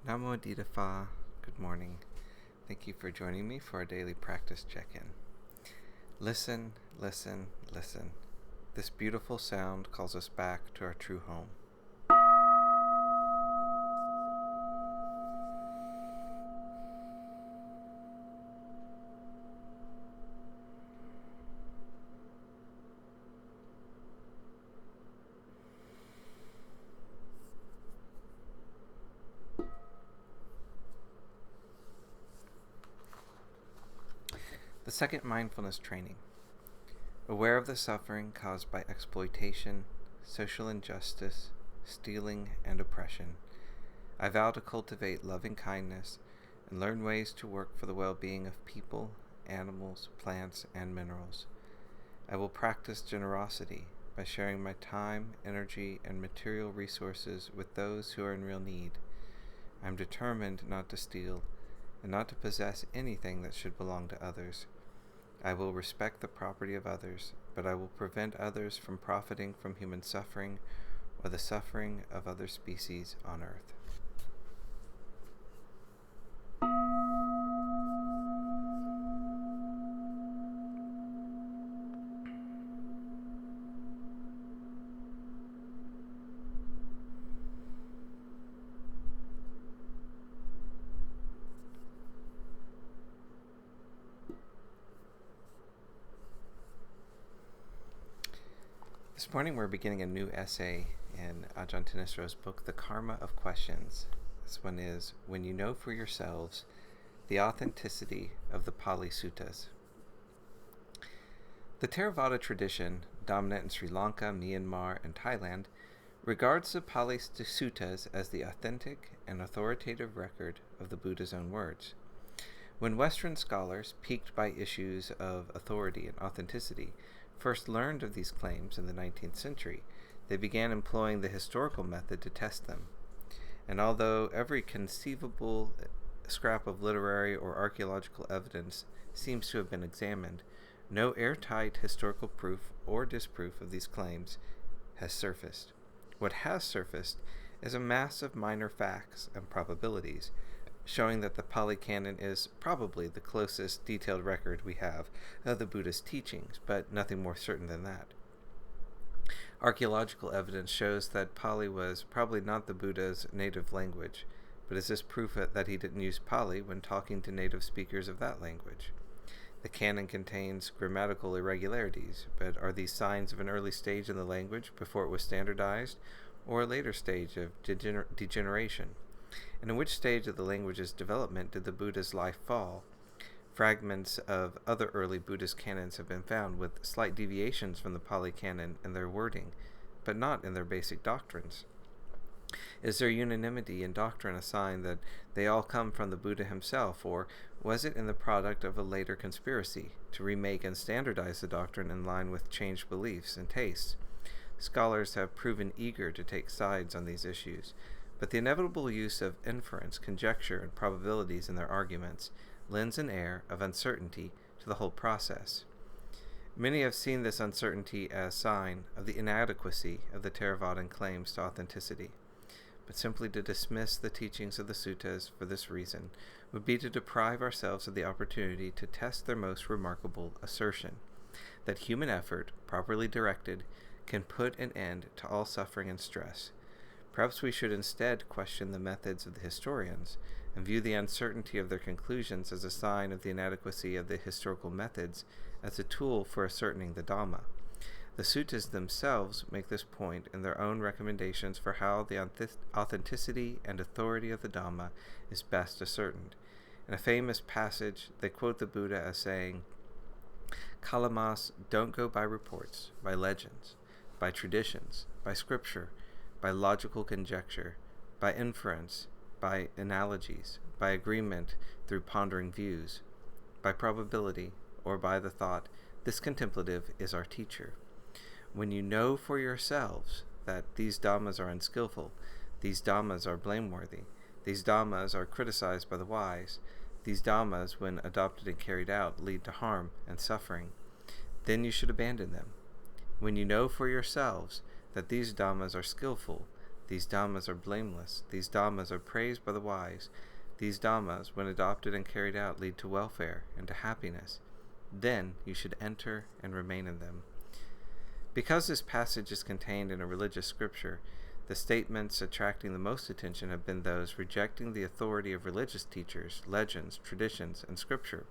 Nammo Phat. Good morning. Thank you for joining me for a daily practice check-in. Listen, listen, listen. This beautiful sound calls us back to our true home. The second mindfulness training. Aware of the suffering caused by exploitation, social injustice, stealing, and oppression, I vow to cultivate loving kindness and learn ways to work for the well-being of people, animals, plants, and minerals. I will practice generosity by sharing my time, energy, and material resources with those who are in real need. I am determined not to steal and not to possess anything that should belong to others. I will respect the property of others, but I will prevent others from profiting from human suffering or the suffering of other species on earth. This morning we're beginning a new essay in Ajahn Thanisro's book, The Karma of Questions. This one is, When You Know for Yourselves the Authenticity of the Pali Suttas. The Theravada tradition, dominant in Sri Lanka, Myanmar, and Thailand, regards the Pali Suttas as the authentic and authoritative record of the Buddha's own words. When Western scholars, piqued by issues of authority and authenticity, first learned of these claims in the 19th century, they began employing the historical method to test them. And although every conceivable scrap of literary or archaeological evidence seems to have been examined, no airtight historical proof or disproof of these claims has surfaced. What has surfaced is a mass of minor facts and probabilities, showing that the Pali Canon is probably the closest detailed record we have of the Buddha's teachings, but nothing more certain than that. Archaeological evidence shows that Pali was probably not the Buddha's native language, but is this proof that he didn't use Pali when talking to native speakers of that language? The canon contains grammatical irregularities, but are these signs of an early stage in the language before it was standardized, or a later stage of degeneration? And in which stage of the language's development did the Buddha's life fall? Fragments of other early Buddhist canons have been found with slight deviations from the Pali Canon in their wording, but not in their basic doctrines. Is their unanimity in doctrine a sign that they all come from the Buddha himself, or was it in the product of a later conspiracy to remake and standardize the doctrine in line with changed beliefs and tastes? Scholars have proven eager to take sides on these issues, but the inevitable use of inference, conjecture, and probabilities in their arguments lends an air of uncertainty to the whole process. Many have seen this uncertainty as a sign of the inadequacy of the Theravadan claims to authenticity, but simply to dismiss the teachings of the suttas for this reason would be to deprive ourselves of the opportunity to test their most remarkable assertion, that human effort, properly directed, can put an end to all suffering and stress. Perhaps we should instead question the methods of the historians and view the uncertainty of their conclusions as a sign of the inadequacy of the historical methods as a tool for ascertaining the Dhamma. The suttas themselves make this point in their own recommendations for how the authenticity and authority of the Dhamma is best ascertained. In a famous passage, they quote the Buddha as saying, "Kalamas don't go by reports, by legends, by traditions, by scripture, by logical conjecture, by inference, by analogies, by agreement through pondering views, by probability, or by the thought, this contemplative is our teacher. When you know for yourselves that these dhammas are unskillful, these dhammas are blameworthy, these dhammas are criticized by the wise, these dhammas, when adopted and carried out, lead to harm and suffering, then you should abandon them. When you know for yourselves that these dhammas are skillful, These dhammas are blameless. These dhammas are praised by the wise. These dhammas, when adopted and carried out, lead to welfare and to happiness. Then you should enter and remain in them. Because this passage is contained in a religious scripture, the statements attracting the most attention have been those rejecting the authority of religious teachers, legends, traditions, and scripture,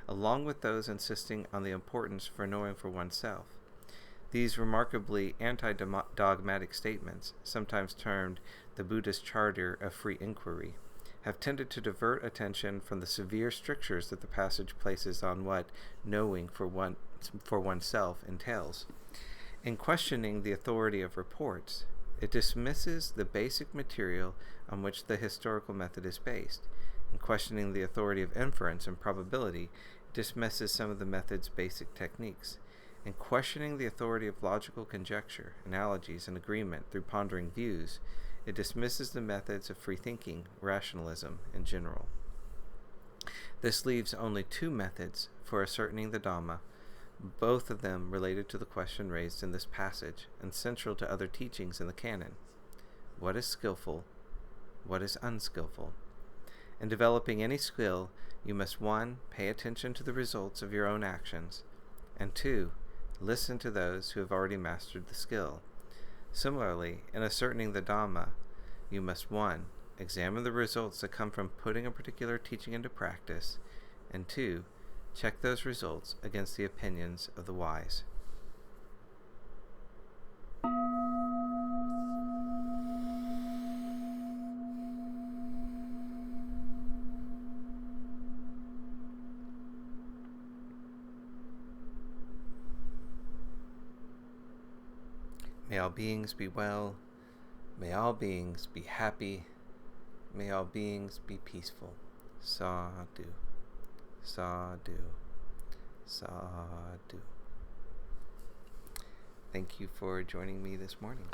along with those insisting on the importance for knowing for oneself. These remarkably anti-dogmatic statements, sometimes termed the Buddhist Charter of Free Inquiry, have tended to divert attention from the severe strictures that the passage places on what knowing for oneself entails. In questioning the authority of reports, it dismisses the basic material on which the historical method is based. In questioning the authority of inference and probability, it dismisses some of the method's basic techniques. In questioning the authority of logical conjecture, analogies, and agreement through pondering views, it dismisses the methods of free thinking, rationalism, in general. This leaves only two methods for ascertaining the Dhamma, both of them related to the question raised in this passage and central to other teachings in the canon. What is skillful? What is unskillful? In developing any skill, you must 1. Pay attention to the results of your own actions, and 2. Listen to those who have already mastered the skill. Similarly, in ascertaining the Dhamma, you must 1. Examine the results that come from putting a particular teaching into practice, and 2. Check those results against the opinions of the wise. May all beings be well. May all beings be happy. May all beings be peaceful. Sadhu. Sadhu. Sadhu. Thank you for joining me this morning.